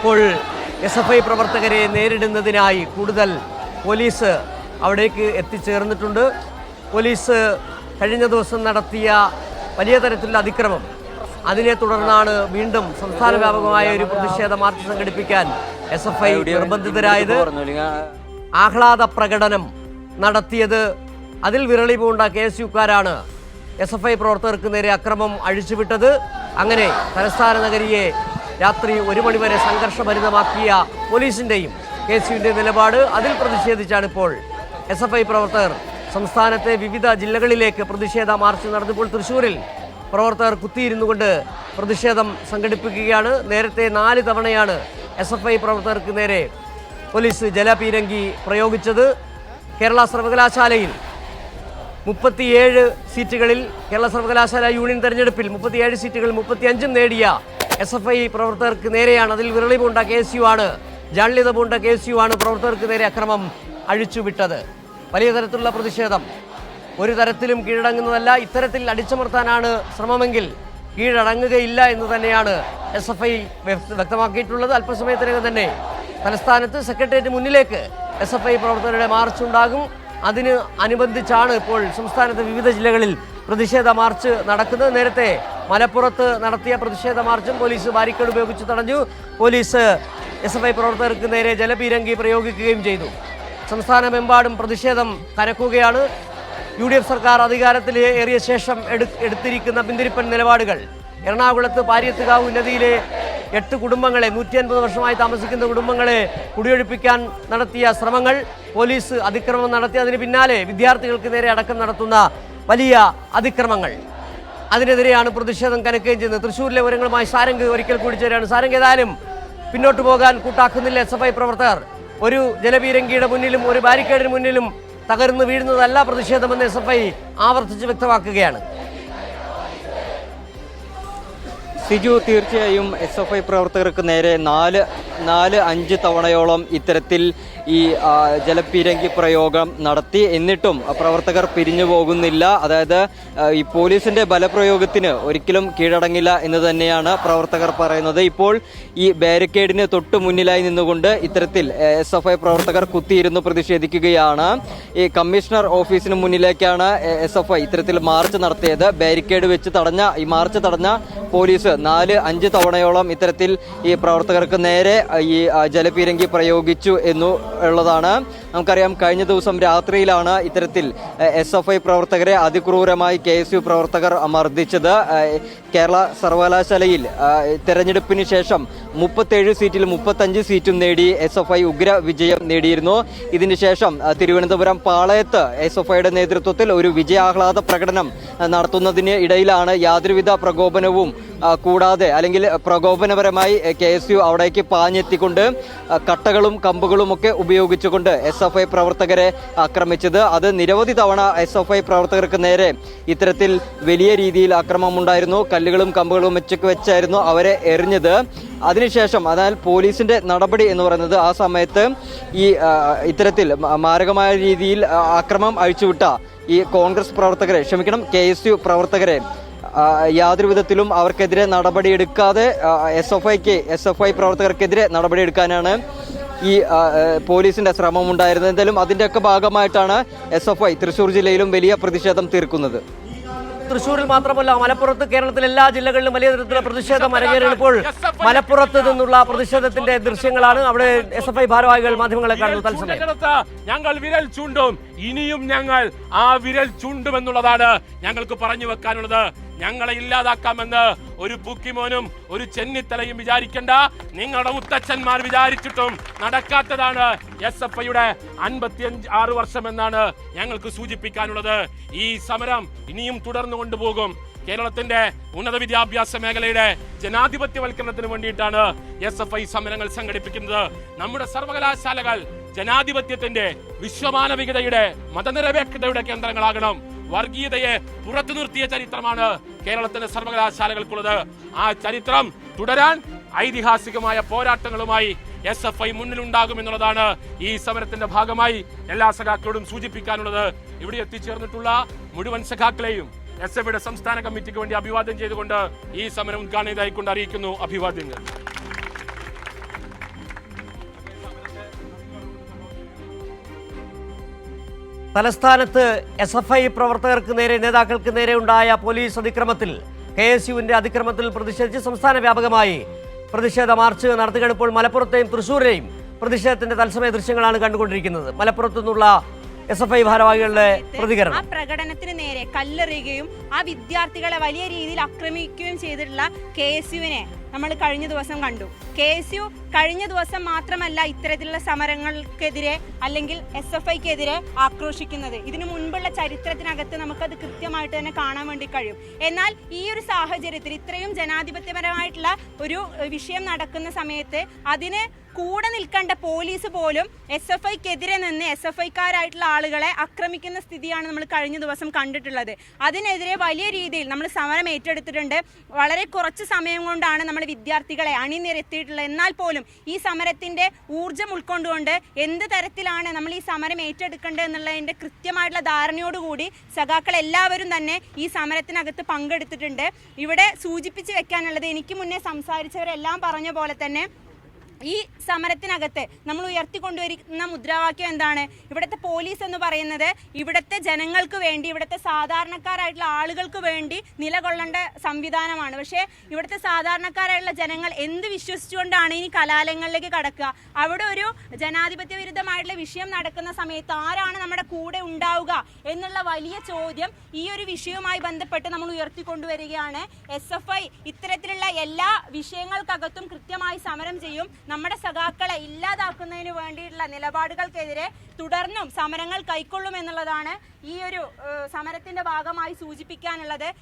ഇപ്പോൾ SFI പ്രവർത്തകരെ നേരിടുന്നതിനായി കൂടുതൽ പോലീസ് അവിടേക്ക് എത്തിച്ചേർന്നിട്ടുണ്ട്. പോലീസ് കഴിഞ്ഞ ദിവസം നടത്തിയ വലിയ തരത്തിലുള്ള അതിക്രമം, അതിനെ തുടർന്നാണ് വീണ്ടും സംസ്ഥാന വ്യാപകമായ ഒരു പ്രതിഷേധ മാർച്ച് സംഘടിപ്പിക്കാൻ SFI നിർബന്ധിതരായത്. ആഹ്ലാദ പ്രകടനം നടത്തിയത് അതിൽ വിരളി പൂണ്ട KSUക്കാരാണ് SFI പ്രവർത്തകർക്ക് നേരെ അക്രമം അഴിച്ചുവിട്ടത്. അങ്ങനെ തലസ്ഥാന നഗരിയെ രാത്രി 1 മണിവരെ സംഘർഷഭരിതമാക്കിയ പോലീസിൻ്റെയും KSUവിൻ്റെയും നിലപാട്, അതിൽ പ്രതിഷേധിച്ചാണ് ഇപ്പോൾ SFI പ്രവർത്തകർ സംസ്ഥാനത്തെ വിവിധ ജില്ലകളിലേക്ക് പ്രതിഷേധ മാർച്ച് നടന്നപ്പോൾ തൃശ്ശൂരിൽ പ്രവർത്തകർ കുത്തിയിരുന്നു കൊണ്ട് പ്രതിഷേധം സംഘടിപ്പിക്കുകയാണ്. നേരത്തെ 4 തവണയാണ് SFI പ്രവർത്തകർക്ക് നേരെ പോലീസ് ജലപീരങ്കി പ്രയോഗിച്ചത്. കേരള സർവകലാശാലയിൽ 37 സീറ്റുകളിൽ, കേരള സർവകലാശാല യൂണിയൻ തെരഞ്ഞെടുപ്പിൽ 37 സീറ്റുകളിൽ 35 നേടിയ SFI പ്രവർത്തകർക്ക് നേരെയാണ്, അതിൽ വിരളി പൂണ്ട KSU ആണ്, ജാള്യത പൂണ്ട KSU ആണ് പ്രവർത്തകർക്ക് നേരെ അക്രമം അഴിച്ചുവിട്ടത്. വലിയ തരത്തിലുള്ള പ്രതിഷേധം, ഒരു തരത്തിലും കീഴടങ്ങുന്നതല്ല. ഇത്തരത്തിൽ അടിച്ചമർത്താനാണ് ശ്രമമെങ്കിൽ കീഴടങ്ങുകയില്ല എന്ന് തന്നെയാണ് SFI വ്യക്തമാക്കിയിട്ടുള്ളത്. അല്പസമയത്തിനകം തന്നെ തലസ്ഥാനത്ത് സെക്രട്ടേറിയറ്റ് മുന്നിലേക്ക് SFI പ്രവർത്തകരുടെ മാർച്ച് ഉണ്ടാകും. അതിന് അനുബന്ധിച്ചാണ് ഇപ്പോൾ സംസ്ഥാനത്തെ വിവിധ ജില്ലകളിൽ പ്രതിഷേധ മാർച്ച് നടക്കുന്നത്. നേരത്തെ മലപ്പുറത്ത് നടത്തിയ പ്രതിഷേധ മാർച്ചും പോലീസ് ബാരിക്കേഡ് ഉപയോഗിച്ച് തടഞ്ഞു. പോലീസ് SFI പ്രവർത്തകർക്ക് നേരെ ജലപീരങ്കി പ്രയോഗിക്കുകയും ചെയ്തു. സംസ്ഥാനമെമ്പാടും പ്രതിഷേധം കനക്കുകയാണ്. UDF സർക്കാർ അധികാരത്തിൽ ഏറിയ ശേഷം എടുത്തിരിക്കുന്ന പിന്തിരിപ്പൻ നിലപാടുകൾ, എറണാകുളത്ത് പാരിയത്തുകാവ് നദിയിലെ 8 കുടുംബങ്ങളെ, 150 വർഷമായി താമസിക്കുന്ന കുടുംബങ്ങളെ കുടിയൊഴിപ്പിക്കാൻ നടത്തിയ ശ്രമങ്ങൾ, പോലീസ് അതിക്രമം നടത്തി, അതിന് പിന്നാലെ വിദ്യാർത്ഥികൾക്ക് നേരെ അടക്കം നടത്തുന്ന വലിയ അതിക്രമങ്ങൾ, അതിനെതിരെയാണ് പ്രതിഷേധം കനക്കുകയും ചെയ്യുന്നത്. തൃശ്ശൂരിലെ വിവരങ്ങളുമായി സാരംഗ് ഒരിക്കൽ കൂടി ചേരുകയാണ്. സാരംഗ്, ഏതായാലും പിന്നോട്ട് പോകാൻ കൂട്ടാക്കുന്നില്ല SFI പ്രവർത്തകർ. ഒരു ജലപീരങ്കിയുടെ മുന്നിലും ഒരു ബാരിക്കേഡിന് മുന്നിലും തകർന്നു വീഴുന്നതല്ല പ്രതിഷേധമെന്ന് SFI ആവർത്തിച്ച് വ്യക്തമാക്കുകയാണ്. സിജു, തീർച്ചയായും SFI പ്രവർത്തകർക്ക് നേരെ 4-5 തവണയോളം ഇത്തരത്തിൽ ഈ ജലപീരങ്കി പ്രയോഗം നടത്തി. എന്നിട്ടും പ്രവർത്തകർ പിരിഞ്ഞു പോകുന്നില്ല. അതായത് ഈ പോലീസിന്റെ ബലപ്രയോഗത്തിന് ഒരിക്കലും കീഴടങ്ങില്ല എന്ന് തന്നെയാണ് പ്രവർത്തകർ പറയുന്നത്. ഇപ്പോൾ ഈ ബാരിക്കേഡിന് തൊട്ട് മുന്നിലായി നിന്നുകൊണ്ട് ഇത്തരത്തിൽ SFI പ്രവർത്തകർ കുത്തിയിരുന്ന് പ്രതിഷേധിക്കുകയാണ്. ഈ കമ്മീഷണർ ഓഫീസിന് മുന്നിലേക്കാണ് SFI ഇത്തരത്തിൽ മാർച്ച് നടത്തിയത്. ബാരിക്കേഡ് വെച്ച് ഈ മാർച്ച് തടഞ്ഞ പോലീസ് 4-5 തവണയോളം ഇത്തരത്തിൽ ഈ പ്രവർത്തകർക്ക് നേരെ ഈ ജലപീരങ്കി പ്രയോഗിച്ചു എന്നുള്ളതാണ്. നമുക്കറിയാം, കഴിഞ്ഞ ദിവസം രാത്രിയിലാണ് ഇത്തരത്തിൽ SFI പ്രവർത്തകരെ അതിക്രൂരമായി KSU പ്രവർത്തകർ മർദ്ദിച്ചത്. കേരള സർവകലാശാലയിൽ തെരഞ്ഞെടുപ്പിന് ശേഷം 37 സീറ്റിൽ 35 സീറ്റും നേടി SFI ഉഗ്ര വിജയം നേടിയിരുന്നു. ഇതിന് ശേഷം തിരുവനന്തപുരം പാളയത്ത് SFIയുടെ നേതൃത്വത്തിൽ ഒരു വിജയാഹ്ലാദ പ്രകടനം നടത്തുന്നതിന് ഇടയിലാണ് യാതൊരുവിധ പ്രകോപനവും കൂടാതെ, അല്ലെങ്കിൽ പ്രകോപനപരമായി KSU അവിടേക്ക് പാഞ്ഞെത്തിക്കൊണ്ട് കട്ടകളും കമ്പുകളും ഒക്കെ ഉപയോഗിച്ചുകൊണ്ട് SFI പ്രവർത്തകരെ ആക്രമിച്ചത്. അത് നിരവധി തവണ SFI പ്രവർത്തകർക്ക് നേരെ ഇത്തരത്തിൽ വലിയ രീതിയിൽ ആക്രമണമുണ്ടായിരുന്നു. കല്ലുകളും കമ്പുകളും വെച്ചായിരുന്നു അവരെ എറിഞ്ഞത്. അതിനുശേഷം, അതായത് പോലീസിന്റെ നടപടി എന്ന് പറയുന്നത്, ആ സമയത്ത് ഈ ഇത്തരത്തിൽ മാരകമായ രീതിയിൽ ആക്രമണം അഴിച്ചുവിട്ട ഈ കോൺഗ്രസ് പ്രവർത്തകരെ, KSU പ്രവർത്തകരെ യാതൊരു വിധത്തിലും അവർക്കെതിരെ നടപടിയെടുക്കാതെ SFI പ്രവർത്തകർക്കെതിരെ നടപടിയെടുക്കാനാണ് ഈ പോലീസിന്റെ ശ്രമം ഉണ്ടായിരുന്നത്. എന്തായാലും അതിന്റെയൊക്കെ ഭാഗമായിട്ടാണ് SFI തൃശ്ശൂർ ജില്ലയിലും വലിയ പ്രതിഷേധം തീർക്കുന്നത്. തൃശ്ശൂരിൽ മാത്രമല്ല, മലപ്പുറത്ത്, കേരളത്തിലെ എല്ലാ ജില്ലകളിലും വലിയ തരത്തിലുള്ള പ്രതിഷേധം അരങ്ങേറിയപ്പോൾ മലപ്പുറത്ത് നിന്നുള്ള പ്രതിഷേധത്തിന്റെ ദൃശ്യങ്ങളാണ് അവിടെ SFI ഭാരവാഹികൾ മാധ്യമങ്ങളെ കാണുന്നു. തത്സമയം ഞങ്ങൾ വിരൽ ചൂണ്ടും, ഇനിയും ഞങ്ങൾ ആ വിരൽ ചൂണ്ടുമെന്നുള്ളതാണ് ഞങ്ങൾക്ക് പറഞ്ഞു വെക്കാനുള്ളത്. ഞങ്ങളെ ഇല്ലാതാക്കാമെന്ന് ഒരു ബുക്കിമോനും ഒരു ചെന്നിത്തലയും വിചാരിക്കേണ്ട. നിങ്ങളുടെ മുത്തച്ഛന്മാർ വിചാരിച്ചിട്ടും നടക്കാത്തതാണ് SFIയുടെ 56 വർഷമെന്നാണ് ഞങ്ങൾക്ക് സൂചിപ്പിക്കാനുള്ളത്. ഈ സമരം ഇനിയും തുടർന്നു കൊണ്ടുപോകും. കേരളത്തിന്റെ ഉന്നത വിദ്യാഭ്യാസ മേഖലയുടെ ജനാധിപത്യവൽക്കരണത്തിന് വേണ്ടിയിട്ടാണ് SFI സമരങ്ങൾ സംഘടിപ്പിക്കുന്നത്. നമ്മുടെ സർവകലാശാലകൾ ജനാധിപത്യത്തിന്റെ, വിശ്വമാനവികതയുടെ, മതനിരപേക്ഷതയുടെ കേന്ദ്രങ്ങളാകണം. വർഗീയതയെ പുറത്തു നിർത്തിയ ചരിത്രമാണ് കേരളത്തിന്റെ സർവകലാശാലകൾക്കുള്ളത്. ആ ചരിത്രം തുടരാൻ ഐതിഹാസികമായ പോരാട്ടങ്ങളുമായി SFI മുന്നിലുണ്ടാകുമെന്നുള്ളതാണ് ഈ സമരത്തിന്റെ ഭാഗമായി എല്ലാ സഖാക്കളോടും സൂചിപ്പിക്കാനുള്ളത്. ഇവിടെ എത്തിച്ചേർന്നിട്ടുള്ള മുഴുവൻ സഖാക്കളെയും SFIയുടെ സംസ്ഥാന കമ്മിറ്റിക്ക് വേണ്ടി അഭിവാദ്യം ചെയ്തുകൊണ്ട് ഈ സമരം ഉദ്ഘാടനം ചെയ്തായിക്കൊണ്ട് അറിയിക്കുന്നു. അഭിവാദ്യങ്ങൾ. തലസ്ഥാനത്ത് SFI പ്രവർത്തകർക്ക് നേരെ നേതാക്കൾക്ക് നേരെ ഉണ്ടായ പോലീസ് അതിക്രമത്തിൽ KSUവിന്റെ അതിക്രമത്തിൽ പ്രതിഷേധിച്ച് സംസ്ഥാന വ്യാപകമായി പ്രതിഷേധ മാർച്ച് നടത്തുകയാണ്. ഇപ്പോൾ മലപ്പുറത്തെയും തൃശ്ശൂരെയും പ്രതിഷേധത്തിന്റെ തത്സമയ ദൃശ്യങ്ങളാണ് കണ്ടുകൊണ്ടിരിക്കുന്നത്. മലപ്പുറത്തു നിന്നുള്ള SFI ഭാരവാഹികളുടെ പ്രതികരണം. ആ പ്രകടനത്തിന് നേരെ കല്ലെറിയുകയും ആ വിദ്യാർത്ഥികളെ വലിയ രീതിയിൽ ആക്രമിക്കുകയും ചെയ്തിട്ടുള്ള KSUവിനെ നമ്മൾ കഴിഞ്ഞ ദിവസം കണ്ടു. KSU കഴിഞ്ഞ ദിവസം മാത്രമല്ല ഇത്തരത്തിലുള്ള സമരങ്ങൾക്കെതിരെ അല്ലെങ്കിൽ SFIക്കെതിരെ ആക്രോശിക്കുന്നത്. ഇതിനു മുൻപുള്ള ചരിത്രത്തിനകത്ത് നമുക്കത് കൃത്യമായിട്ട് തന്നെ കാണാൻ വേണ്ടി കഴിയും. എന്നാൽ ഈ ഒരു സാഹചര്യത്തിൽ ഇത്രയും ജനാധിപത്യപരമായിട്ടുള്ള ഒരു വിഷയം നടക്കുന്ന സമയത്ത് അതിന് കൂടെ നിൽക്കേണ്ട പോലീസ് പോലും SFIക്കെതിരെ നിന്ന് SFIക്കാരായിട്ടുള്ള ആളുകളെ ആക്രമിക്കുന്ന സ്ഥിതിയാണ് നമ്മൾ കഴിഞ്ഞ ദിവസം കണ്ടിട്ടുള്ളത്. അതിനെതിരെ വലിയ രീതിയിൽ നമ്മൾ സമരം ഏറ്റെടുത്തിട്ടുണ്ട്. വളരെ കുറച്ച് സമയം കൊണ്ടാണ് നമ്മൾ വിദ്യാർത്ഥികളെ അണിനിരത്തിയിട്ടുള്ളത്. എന്നാൽ പോലും ഈ സമരത്തിന്റെ ഊർജ്ജം ഉൾക്കൊണ്ടുകൊണ്ട് എന്ത് തരത്തിലാണ് നമ്മൾ ഈ സമരം ഏറ്റെടുക്കേണ്ടത് എന്നുള്ളതിന്റെ കൃത്യമായിട്ടുള്ള ധാരണയോടുകൂടി സഖാക്കൾ എല്ലാവരും തന്നെ ഈ സമരത്തിനകത്ത് പങ്കെടുത്തിട്ടുണ്ട്. ഇവിടെ സൂചിപ്പിച്ച് വെക്കാനുള്ളത്, എനിക്ക് മുന്നേ സംസാരിച്ചവരെല്ലാം പറഞ്ഞ പോലെ തന്നെ ഈ സമരത്തിനകത്ത് നമ്മൾ ഉയർത്തിക്കൊണ്ടുവരുന്ന മുദ്രാവാക്യം എന്താണ്? ഇവിടുത്തെ പോലീസ് എന്ന് പറയുന്നത് ഇവിടുത്തെ ജനങ്ങൾക്ക് വേണ്ടി, ഇവിടുത്തെ സാധാരണക്കാരായിട്ടുള്ള ആളുകൾക്ക് വേണ്ടി നിലകൊള്ളേണ്ട സംവിധാനമാണ്. പക്ഷേ ഇവിടുത്തെ സാധാരണക്കാരായിട്ടുള്ള ജനങ്ങൾ എന്ത് വിശ്വസിച്ചുകൊണ്ടാണ് ഇനി കലാലയങ്ങളിലേക്ക് കടക്കുക? അവിടെ ഒരു ജനാധിപത്യ വിരുദ്ധമായിട്ടുള്ള വിഷയം നടക്കുന്ന സമയത്ത് ആരാണ് നമ്മുടെ കൂടെ ഉണ്ടാവുക എന്നുള്ള വലിയ ചോദ്യം ഈ ഒരു വിഷയവുമായി ബന്ധപ്പെട്ട് നമ്മൾ ഉയർത്തിക്കൊണ്ടുവരികയാണ്. SFI ഇത്തരത്തിലുള്ള എല്ലാ വിഷയങ്ങൾക്കകത്തും കൃത്യമായി സമരം ചെയ്യും. നമ്മുടെ സഖാക്കളെ ഇല്ലാതാക്കുന്നതിന് വേണ്ടിയിട്ടുള്ള നിലപാടുകൾക്കെതിരെ തുടർന്നും സമരങ്ങൾ കൈക്കൊള്ളും എന്നുള്ളതാണ് ഈ ഒരു സമരത്തിന്റെ ഭാഗമായി സൂചിപ്പിക്കാനുള്ളത്.